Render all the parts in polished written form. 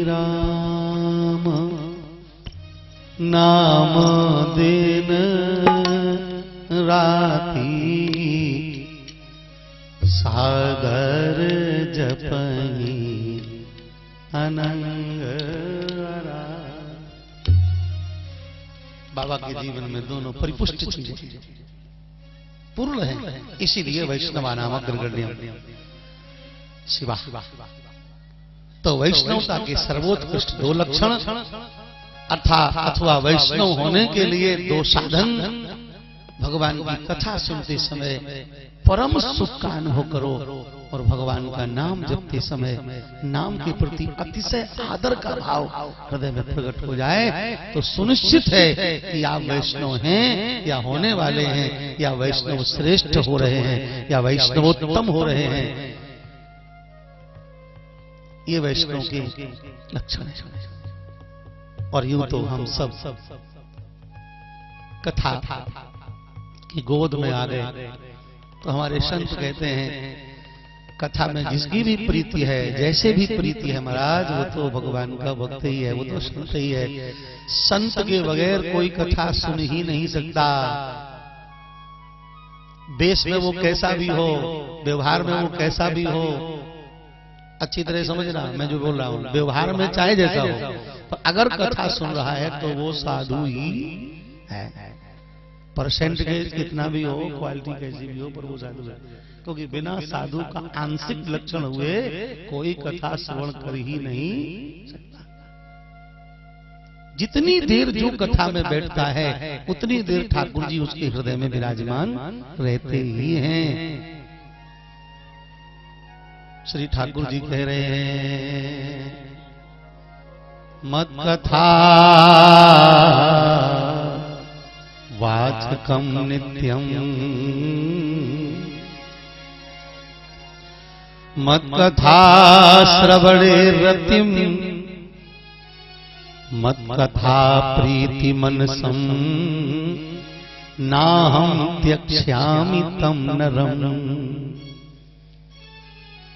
राम नाम दिन राती सागर जपनी अनंग। बाबा के जीवन में दोनों परिपुष्ट चीजें पूर्ण है, इसीलिए वैष्णव नामक ग्रगण्यम शिवा। तो वैष्णवता के सर्वोत्कृष्ट दो लक्षण अथवा वैष्णव होने के लिए दो साधन। भगवान की कथा सुनते समय परम सुख का अनुभव करो और भगवान का नाम जपते समय नाम के प्रति अतिशय आदर का भाव हृदय में प्रकट हो जाए तो सुनिश्चित है कि आप वैष्णव हैं या होने वाले हैं या वैष्णव श्रेष्ठ हो रहे हैं या वैष्णवोत्तम हो रहे हैं। ये वैष्णव के लक्षण है। और यूं तो हम सब कथा की गोद में आ गए तो हमारे संत कहते हैं कथा में जिसकी भी प्रीति है, जैसे भी प्रीति है महाराज, वो तो भगवान का भक्त ही है, वो तो संत ही है। संत के बगैर कोई कथा सुन ही नहीं सकता। देश में वो कैसा भी हो, व्यवहार में वो कैसा भी हो, अच्छी तरह समझना मैं जो बोल रहा हूं। व्यवहार में चाहे जैसा हो, पर अगर कथा सुन रहा है तो वो साधु ही है। परसेंट के कितना भी हो, क्वालिटी कैसी भी हो, पर वो साधु है। क्योंकि बिना साधु का आंशिक लक्षण हुए कोई कथा श्रवण कर ही नहीं सकता। जितनी देर जो कथा में बैठता है उतनी देर ठाकुर जी उसके हृदय में विराजमान रहते ही हैं। श्री ठाकुर जी कह रहे हैं मत कथा वाचकम नित्यम मत कथा श्रवणे रतिम मत कथा प्रीति मनसम नाहं त्यक्ष्यामि तम नरम।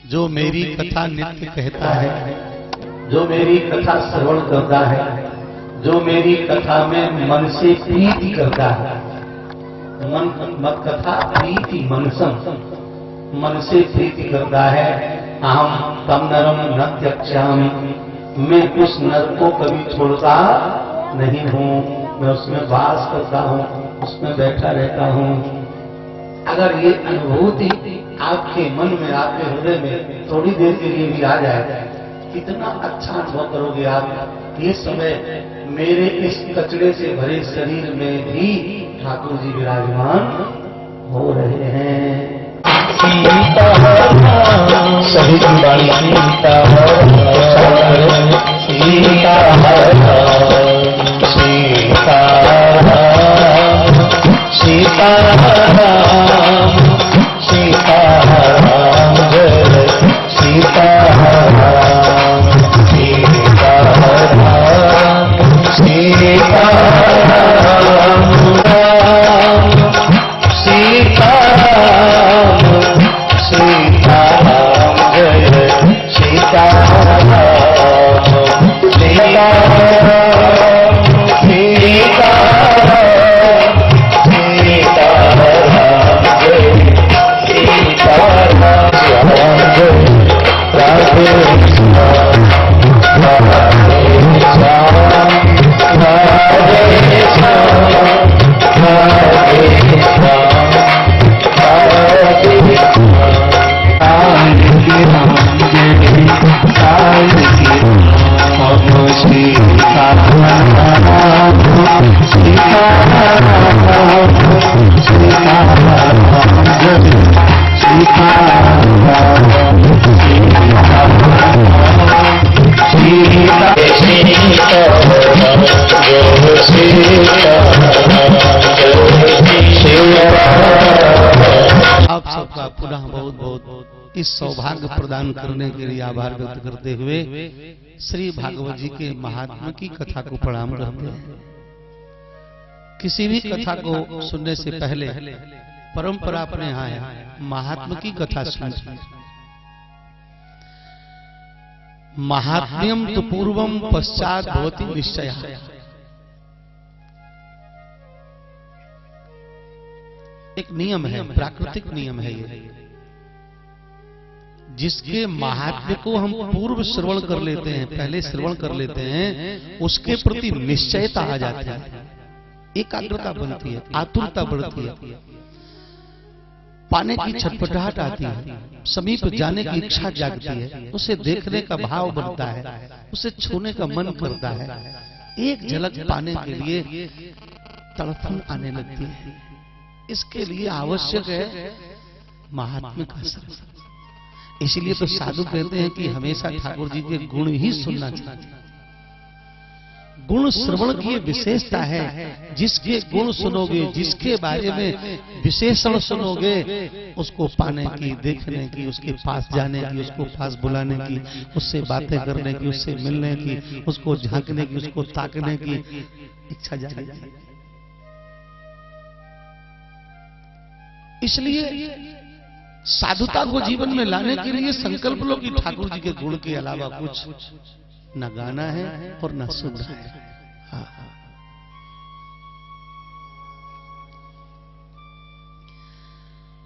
जो मेरी कथा नित्य कहता है, जो मेरी कथा श्रवण करता है, जो मेरी कथा में मन से प्रीति करता है, मत कथा प्रीति मनसम, मन से प्रीति करता है, अहम तम नरम न त्यक्ष्यामि, मैं उस नर को कभी छोड़ता नहीं हूं, मैं उसमें वास करता हूं, उसमें बैठा रहता हूं। अगर ये अनुभूति आपके मन में, आपके हृदय में थोड़ी देर के लिए भी आ जाए, कितना अच्छा अनुभव करोगे आप। ये समय मेरे इस कचड़े से भरे शरीर में भी ठाकुर जी विराजमान हो रहे हैं। सीता सभी बाणी सीता सीता सीता सीता सीता सीता आप सबका पुनः बहुत बहुत इस सौभाग्य प्रदान करने के लिए आभार व्यक्त करते हुए श्री भागवत जी के महात्मा की कथा को प्रणाम करते हैं। किसी भी कथा को सुनने से पहले परंपरा अपने यहाँ है महात्मा की कथा सुनना। महात्म्यम तो पूर्वम पश्चात भवति निश्चय। एक नियम है, प्राकृतिक नियम है ये। जिसके महात्म्य को हम पूर्व श्रवण कर लेते हैं, पहले श्रवण कर लेते हैं, उसके प्रति निश्चयता आ जाती है, एकाग्रता बनती है, आतुरता बढ़ती है, पाने की छटपटाहट आती है, समीप जाने की इच्छा जागती है, उसे देखने का भाव बनता है, उसे छूने का मन करता है, एक झलक पाने के लिए तड़फन आने लगती है। इसके लिए आवश्यक है महात्म्य का श्रवण। इसलिए तो साधु कहते हैं कि हमेशा ठाकुर जी के गुण ही सुनना चाहिए। गुण श्रवण की विशेषता है। जिसके गुण सुनोगे, जिसके बारे में विशेषण सुनोगे, उसको पाने की, देखने की, उसके पास जाने की, उसको पास बुलाने की, उससे बातें करने की, उससे मिलने की, उसको झांकने की, उसको ताकने की इच्छा जागेगी। इसलिए साधुता को जीवन में लाने के लिए संकल्प लो कि ठाकुर जी के गुण के अलावा कुछ न गाना है और न सुनना है। हाँ।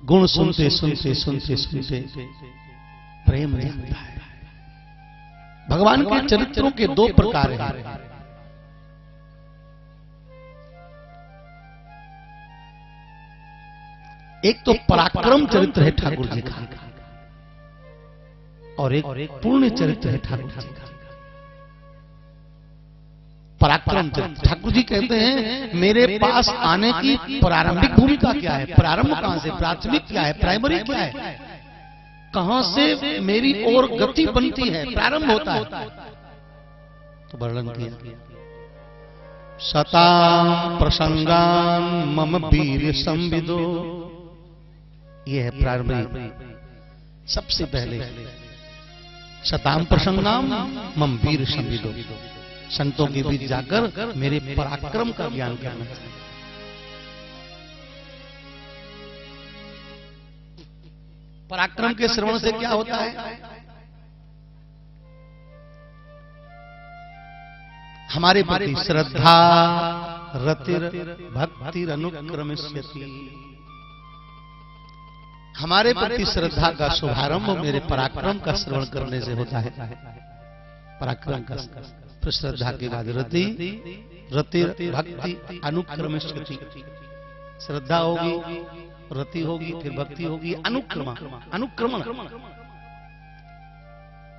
गुण सुनते सुनते सुनते सुनते प्रेम जगता है। भगवान के चरित्रों के दो प्रकार हैं। एक तो पराक्रम चरित्र है ठाकुर जी का, और एक पूर्ण चरित्र है ठाकुर जी का। पराक्रम चरित्र, ठाकुर जी कहते हैं मेरे पास आने की प्रारंभिक भूमिका क्या है, प्रारंभ कहां से, प्राथमिक क्या है, प्राइमरी क्या है, कहां से मेरी ओर गति बनती है, प्रारंभ होता है। तो वर्णन किया, शतां प्रसंगान मम वीर संविदो, यह है प्रारंभिक। सबसे पहले शताम प्रसंगाम मम वीर संविदो, संतों के बीच जाकर मेरे पराक्रम का ज्ञान करना चाहिए। पराक्रम के श्रवण से क्या होता है, हमारे प्रति श्रद्धा रतिर भक्ति अनुक्रमिष्यति, हमारे प्रति श्रद्धा का शुभारंभ मेरे पराक्रम का श्रवण करने से होता है। पराक्रम का, फिर श्रद्धा के बाद रति, रति भक्ति अनुक्रमिष्यति, श्रद्धा होगी, रति होगी, फिर भक्ति होगी, अनुक्रमण।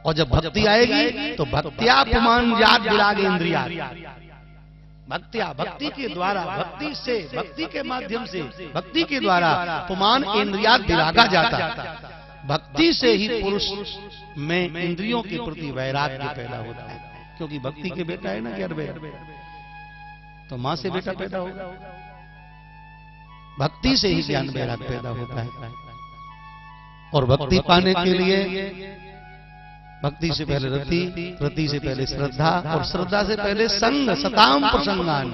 और जब भक्ति आएगी तो भक्त्यापमान याद विराग इंद्रिया, भक्तिया, भक्ति के द्वारा, भक्ति से, भक्ति के माध्यम से, भक्ति के द्वारा पुमान इंद्रियात विरागा जाता है। भक्ति से ही पुरुष में इंद्रियों के प्रति वैराग्य पैदा होता है। क्योंकि भक्ति के बेटा है ना, क्या तो मां से बेटा पैदा होगा। भक्ति से ही ज्ञान वैराग्य पैदा होता है। और भक्ति पाने के लिए भक्ति से पहले रति, रति से पहले श्रद्धा, और श्रद्धा से पहले संग, सताम प्रसंगान,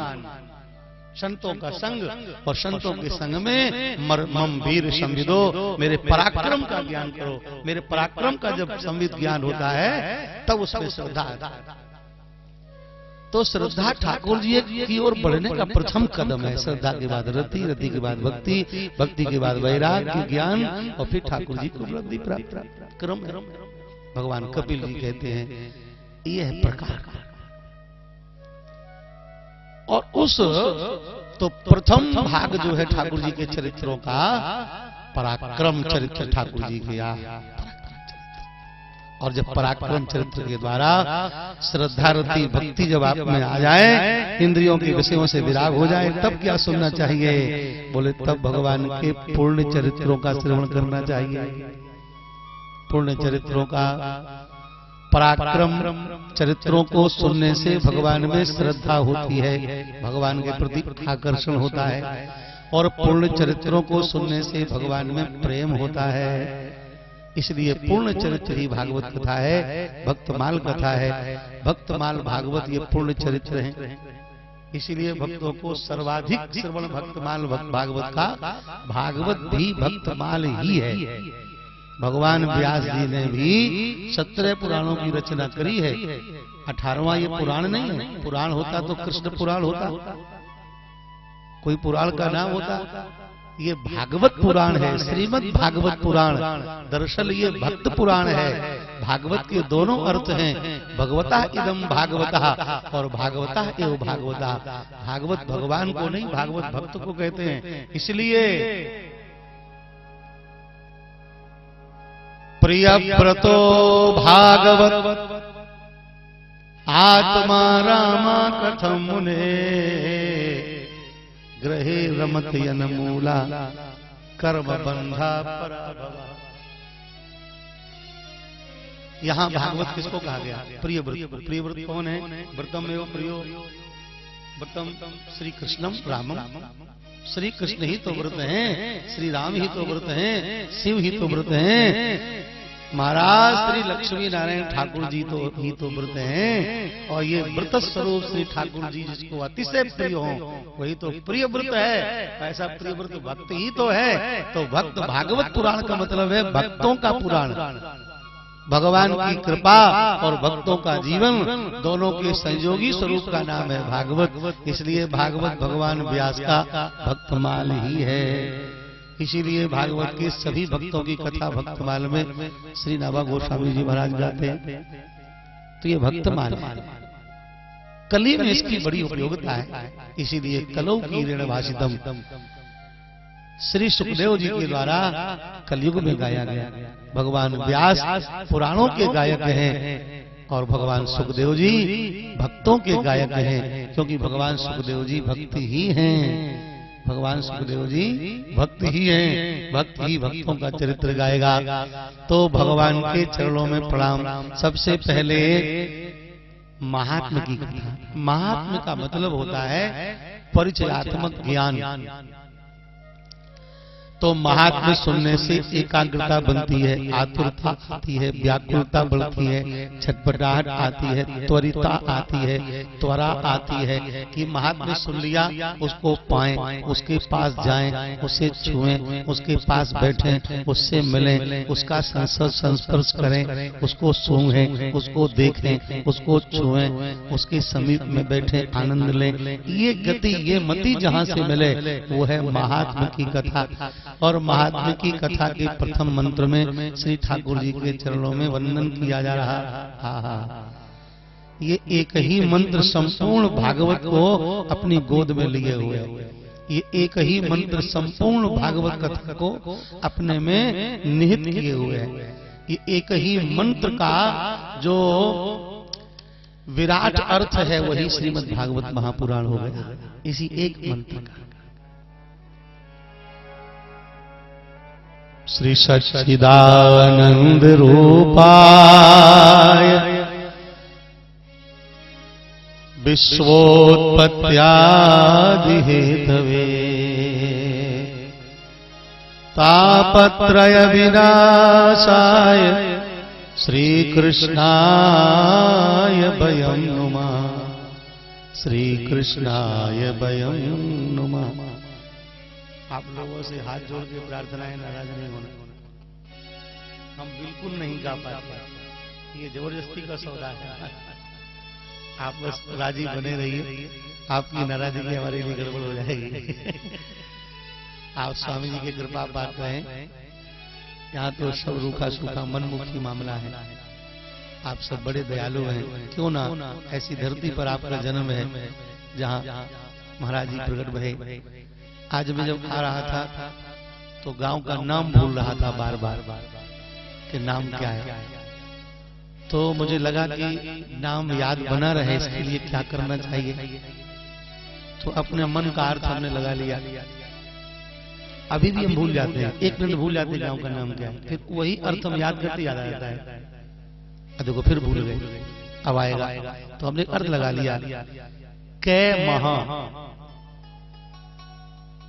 संतों का संग, और संतों के संग में मम वीर संविदो, मेरे पराक्रम का ज्ञान करो। मेरे पराक्रम का जब संविद ज्ञान होता है तब उसमें श्रद्धा आता है। तो श्रद्धा ठाकुर जी की ओर बढ़ने का प्रथम कदम है। श्रद्धा के बाद रति, रति के बाद भक्ति, भक्ति के बाद वैराग्य ज्ञान, और फिर ठाकुर जी को वृद्धि प्राप्त क्रम। भगवान कपिल जी कहते हैं यह है प्रकार। और उस तो प्रथम भाग जो है ठाकुर जी के चरित्रों का, पराक्रम चरित्र ठाकुर जी के यहाँ। और जब पराक्रम चरित्र के द्वारा श्रद्धा रति भक्ति जब आप में आ जाए, इंद्रियों के विषयों से विराग हो जाए, तब क्या सुनना चाहिए, बोले तब भगवान के पूर्ण चरित्रों का श्रवण करना चाहिए। पूर्ण चरित्रों का, पराक्रम चरित्रों को सुनने से भगवान में श्रद्धा होती है, भगवान के प्रति आकर्षण होता है। और पूर्ण चरित्रों को सुनने से भगवान में प्रेम होता है। इसलिए पूर्ण चरित्र ही भागवत कथा है, भक्तमाल कथा है। भक्तमाल भागवत ये पूर्ण चरित्र है। इसीलिए भक्तों को सर्वाधिक श्रवण भक्तमाल भागवत का, भागवत भी भक्तमाल ही है। भगवान व्यास जी ने भी 17 पुराणों की रचना करी है। 18वां ये पुराण नहीं है। पुराण होता तो कृष्ण पुराण होता, कोई पुराण का नाम होता। ये भागवत पुराण है, श्रीमद् भागवत पुराण। दरअसल ये भक्त पुराण है। भागवत के दोनों अर्थ हैं, भगवता इदम भागवता और भागवता एवं भागवता। भागवत भगवान को नहीं, भागवत भक्त को कहते हैं। इसलिए प्रिय व्रतो भागवत आत्मा रामा कथम मुने ग्रहे रमत यन मूला कर्म बंधा पराभवा। यहाँ भागवत किसको कहा गया? प्रिय व्रत। प्रिय व्रत कौन है? व्रतम एवं प्रियो व्रतम श्री कृष्णम रामम। श्री कृष्ण ही तो व्रत हैं, श्री राम ही तो व्रत हैं, शिव ही तो व्रत हैं, महाराज श्री लक्ष्मी नारायण ठाकुर जी तो ही तो व्रत हैं। और ये व्रत स्वरूप श्री ठाकुर जी जिसको अतिशय प्रिय हो वही तो प्रिय व्रत है। ऐसा प्रिय व्रत भक्त ही तो है। तो भक्त भागवत पुराण का मतलब है भक्तों का पुराण। भगवान की कृपा और भक्तों का जीवन दोनों के संयोगी स्वरूप का नाम है भागवत। इसलिए भागवत भगवान व्यास का भक्तमाल ही है। इसीलिए भागवत के सभी भक्तों की कथा भक्तमाल में श्री नाभा गोस्वामी जी महाराज गाते हैं। तो ये भक्तमाल है। कली में इसकी बड़ी उपयोगिता है। इसीलिए कलौ की ऋण भाषितम श्री सुखदेव जी के द्वारा कलयुग में गाया गया। भगवान व्यास पुराणों के गायक हैं और भगवान सुखदेव जी भक्तों के गायक हैं, क्योंकि भगवान सुखदेव जी भक्त ही हैं। भगवान सुखदेव जी भक्त ही हैं। भक्त ही भक्तों का चरित्र गाएगा। तो भगवान के चरणों में प्रणाम। सबसे पहले महात्म्य की कथा। महात्म्य का मतलब होता है परिचयात्मक ज्ञान। तो महात्म्य सुनने से एकाग्रता बनती है, आतुरता आती है, व्याकुलता बढ़ती है, छटपटाहट आती है, त्वरिता आती है, त्वरा आती है कि महात्म्य सुन लिया, उसको पाएं, उसके पास जाएं, उसे छुएं, उसके पास बैठें, उससे मिलें, उसका संस्पर्श करें, उसको सूंघें, उसको देखें, उसको छुएं, उसके समीप में बैठे आनंद लें। ये गति, ये मति जहाँ से मिले वो है महात्म्य की कथा। और महात्म्य की कथा के प्रथम मंत्र में श्री ठाकुर जी के चरणों में वंदन किया जा रहा। ये एक ही मंत्र संपूर्ण भागवत को अपनी गोद में लिए हुए। ये एक ही मंत्र संपूर्ण भागवत कथा को अपने में निहित किए हुए है। ये एक ही मंत्र का जो विराट अर्थ है वही श्रीमद् भागवत महापुराण हो गया इसी एक मंत्र का। श्री सच्चिदानंद रूपाय विश्वोत्पत्त्यादि हेतवे तापत्रय विनाशाय श्री कृष्णाय वयं नुमः। श्री कृष्णाय वयं नुमः। आप लोगों से हाथ जोड़ के प्रार्थना है, नाराज नहीं होना। हम बिल्कुल नहीं गा पाते, ये जबरदस्ती का सौदा है। आप बस राजी बने रहिए, आपकी नाराजगी हमारे लिए गड़बड़ हो जाएगी। आप स्वामी जी की कृपा पात्र हैं। यहाँ तो सब रूखा सूखा मनमुखी मामला है। आप सब बड़े दयालु हैं। क्यों ना ऐसी धरती पर आपका जन्म है जहाँ महाराज जी प्रकट भये। आज मैं जब आ रहा था तो गांव का नाम भूल रहा था बार बार कि नाम क्या है। तो मुझे लगा कि नाम याद बना रहे, इसके लिए क्या करना चाहिए। तो अपने मन का अर्थ हमने लगा लिया। अभी भी हम भूल जाते हैं, एक मिनट भूल जाते हैं गांव का नाम क्या है, फिर वही अर्थ हम याद करते याद आ जाता है। देखो फिर भूल गए, अब आएगा। तो हमने अर्थ लगा लिया। कै महा,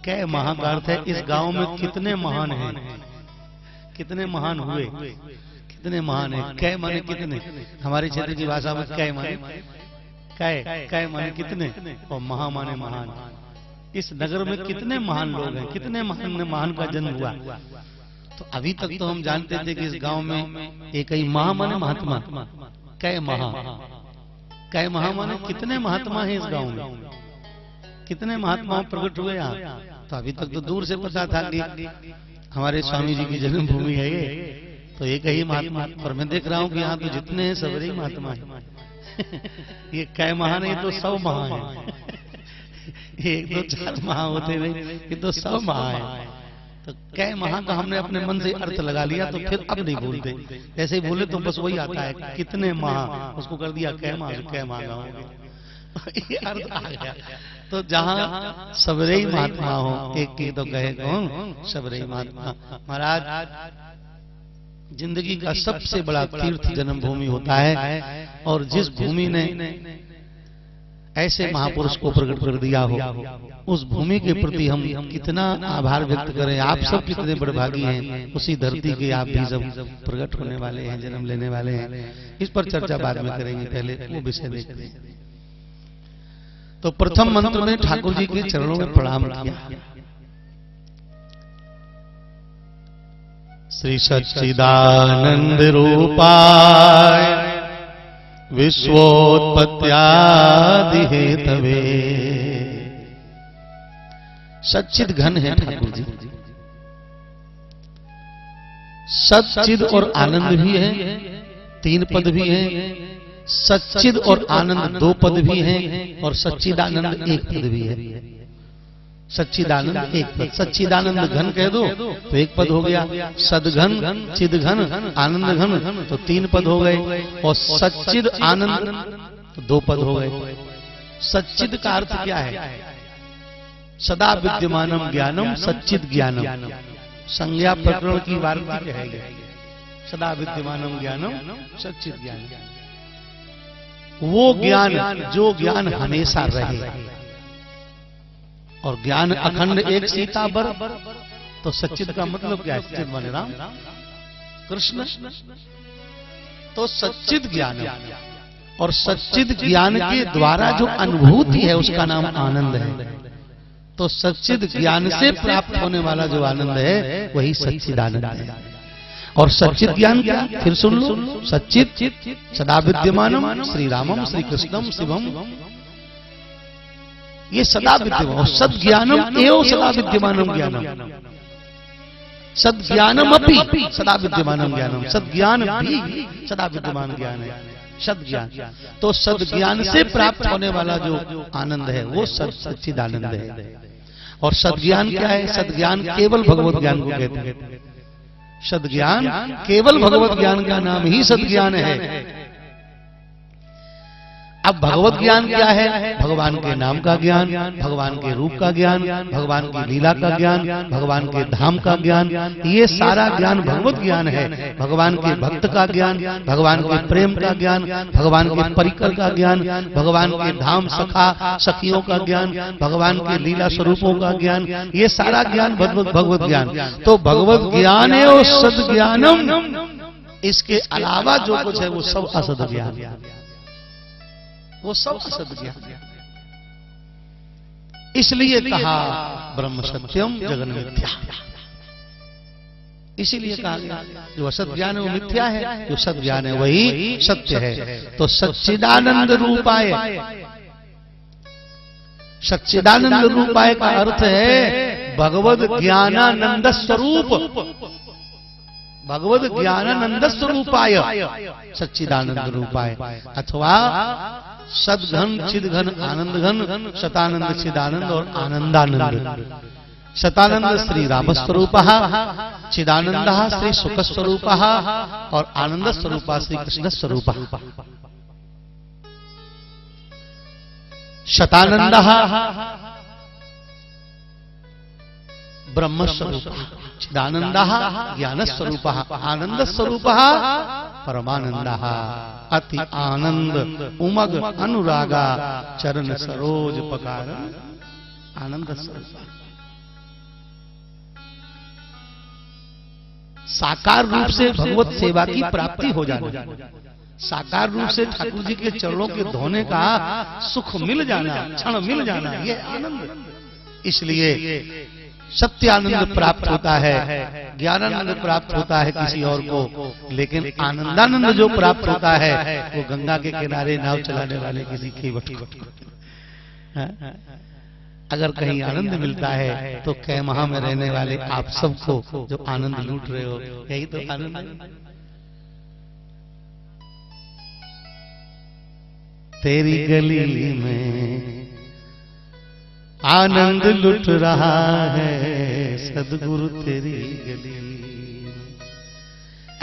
कै महा का अर्थ है इस गांव में कितने महान हैं, कितने महान हुए, कितने महान हैं। कै माने कितने, हमारे क्षेत्र की भाषा में कै माने कै माने कितने और महा माने महान। इस नगर में कितने महान लोग हैं, कितने महान का जन्म हुआ। तो अभी तक तो हम जानते थे कि इस गांव में एक ही महामाने महात्मा, कै महामाने कितने महात्मा हैं इस गांव में, कितने महात्मा प्रकट हुए यहाँ। तो अभी तक तो दूर से पता था कि हमारे स्वामी जी की जन्मभूमि है ये, तो एक ही महात्मा। और मैं देख रहा हूँ कि यहाँ तो जितने हैं सब ही महात्मा है। ये कै महा नहीं तो 100 महा है। एक दो चार महा होते नहीं, ये तो 100 महा है। तो कै महा का हमने अपने मन से अर्थ लगा लिया, तो फिर अब नहीं बोलते। ऐसे ही बोले तो बस वही आता है, कितने महा, उसको कर दिया कै महा, कै महा गाँव। ये अर्थ आ गया। तो जहाँ सबरे ही महात्मा हो, एक की तो कहे कौन, सबरे ही महात्मा। महाराज जिंदगी का सबसे बड़ा तीर्थ जन्मभूमि होता है, और जिस भूमि ने ऐसे महापुरुष को प्रकट कर दिया हो, उस भूमि के प्रति हम कितना आभार व्यक्त करें। आप सब कितने बड़भागी हैं, उसी धरती के आप भी सब प्रकट होने वाले हैं, जन्म लेने वाले हैं। इस पर चर्चा बाद में करेंगे, पहले वो विषय देखते हैं। तो प्रथम मंत्र में ठाकुर जी के चरणों में प्रणाम किया। श्री सच्चिदानंद रूपाय विश्वोत्पत्त्यादि हेतवे। सच्चिद घन है ठाकुर जी, सच्चिद और आनंद भी है, 3 पद भी है। सच्चिद और आनंद 2 पद भी हैं, और सच्चिदानंद 1 पद भी है। सच्चिदानंद 1 पद, सच्चिदानंद घन कह दो तो 1 पद हो गया। सदघन, चिदघन, आनंद घन तो 3 पद हो गए, और सच्चिद आनंद तो 2 पद हो गए। सच्चिद का अर्थ क्या है? सदा विद्यमानम ज्ञानम सच्चिद ज्ञानम। संज्ञा प्रकरण की वार्ता है ये, सदा विद्यमानम ज्ञानम सच्चिद ज्ञानम। वो ज्ञान जो ज्ञान हमेशा रहे, और ज्ञान अखंड एक सीता बर। तो सच्चिद का मतलब क्या है? सच्चिद माने राम कृष्ण। तो सच्चिद ज्ञान, और सच्चिद ज्ञान के द्वारा जो अनुभूति है उसका नाम आनंद है। तो सच्चिद ज्ञान से प्राप्त होने वाला जो आनंद है वही सच्चिदानंद है। और सच्चिद ज्ञान क्या? फिर सुन लो, सच्चिद सदा विद्यमानम श्री रामम श्री कृष्णम शिवम। ये सदा विद्यमान, सद ज्ञानम एवं सदा विद्यमानम ज्ञानम। सद ज्ञानम अपि सदा विद्यमानम ज्ञानम। सद ज्ञान भी सदा विद्यमान ज्ञान है, सद ज्ञान। तो सद ज्ञान से प्राप्त होने वाला जो आनंद है वो सच्चिदानंद है। और सद ज्ञान क्या है? सद ज्ञान केवल भगवत ज्ञान को कहते हैं। सद ज्ञान केवल भगवत ज्ञान का नाम ही सद ज्ञान है। अब भगवत ज्ञान क्या है? भगवान के नाम का ज्ञान, भगवान के रूप का ज्ञान, भगवान की लीला का ज्ञान, भगवान के धाम का ज्ञान। ये सारा ज्ञान भगवत ज्ञान है। भगवान के भक्त का ज्ञान, भगवान के प्रेम का ज्ञान, भगवान के परिकर का ज्ञान, भगवान के धाम सखा सखियों का ज्ञान, भगवान के लीला स्वरूपों का ज्ञान, ये सारा ज्ञान भगवत ज्ञान। तो भगवत ज्ञान है और सद ज्ञानम। इसके अलावा जो कुछ है वो सब असद ज्ञान, वो सब असद ज्ञान। इसलिए कहा ब्रह्म सत्यम जगन मिथ्या। इसीलिए कहा गया जो असत ज्ञान है वो मिथ्या है, जो सत ज्ञान है वही सत्य है। तो सच्चिदानंद रूपाय, सच्चिदानंद रूपाय का अर्थ है भगवद ज्ञानानंद स्वरूप। भगवद ज्ञानानंद स्वरूपाय सच्चिदानंद रूपाय, अथवा सदघन चिदघन आनंद घन शतानंद चिदानंद और आनंदानंद। शतानंद श्री राम स्वरूप, चिदानंद श्री सुख स्वरूप, और आनंद स्वरूप श्री कृष्ण स्वरूप। शतानंद ब्रह्म स्वरूप, चिदानंद ज्ञान स्वरूप, आनंद स्वरूप परमानंद। अति आनंद उमग अनुरागा चरण सरोज पकार आनंद स्वरूप। साकार रूप से भगवत सेवा की प्राप्ति हो जाना, साकार रूप से ठाकुर जी के चरणों के धोने का सुख मिल जाना, क्षण मिल जाना, ये आनंद। इसलिए सत्यानंद प्राप्त होता है, ज्ञानानंद प्राप्त होता है किसी और को, लेकिन आनंदानंद जो प्राप्त होता है वो गंगा के किनारे नाव चलाने वाले किसी केवट को। अगर कहीं आनंद मिलता है तो कैमहा में रहने वाले आप सबको जो आनंद लूट रहे हो, यही तो आनंद है। तेरी गली में आनंद लुट रहा है सदगुरु तेरी गली में।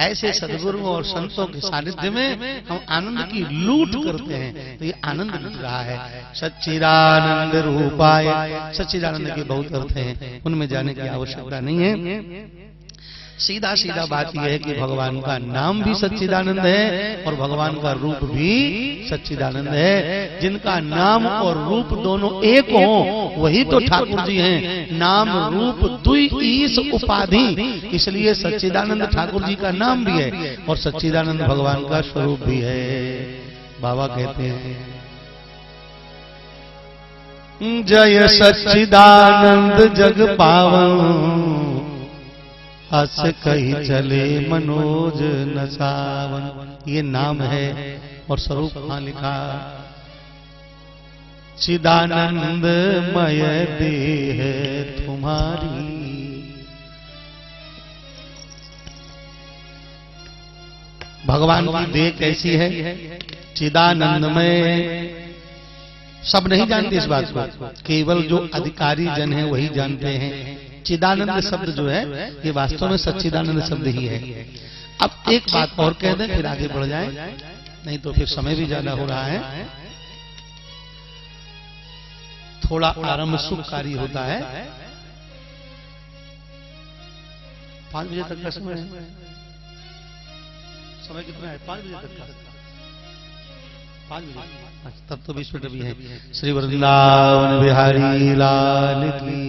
ऐसे सदगुरु और संतों के सानिध्य में हम आनंद की लूट करते हैं, तो ये आनंद लूट रहा है। सच्चिदानंद रूपाय, सच्चिदानंद के बहुत अर्थ हैं, उनमें जाने की आवश्यकता नहीं है। सीधा सीधा बात यह है कि भगवान का नाम भी सच्चिदानंद है और भगवान का रूप भी सच्चिदानंद है। जिनका नाम और रूप दोनों एक हो वही तो ठाकुर जी हैं। नाम रूप दुई ईश उपाधि, इसलिए सच्चिदानंद ठाकुर जी का नाम भी है और सच्चिदानंद भगवान का स्वरूप भी है। बाबा कहते हैं जय सच्चिदानंद जग पावन, हस कही चले मनोज नसावन। ये नाम है और स्वरूप कहां लिखा, चिदानंदमय देह तुम्हारी। भगवान की देह कैसी है? चिदानंदमय। सब नहीं जानते इस बात को, केवल जो अधिकारी जन है वही जानते हैं। चिदानंद शब्द जो है ये वास्तव में सच्चिदानंद शब्द ही है। अब एक बात और कह दें फिर आगे बढ़ जाएं, नहीं तो फिर समय भी ज्यादा हो रहा है। थोड़ा आरंभ सुखकारी होता है। 5 बजे तक का समय है। समय कितना है? 5 बजे तक का। 5 बजे तब तो 20 मिनट भी है। श्री वृंदावन बिहारी लाल की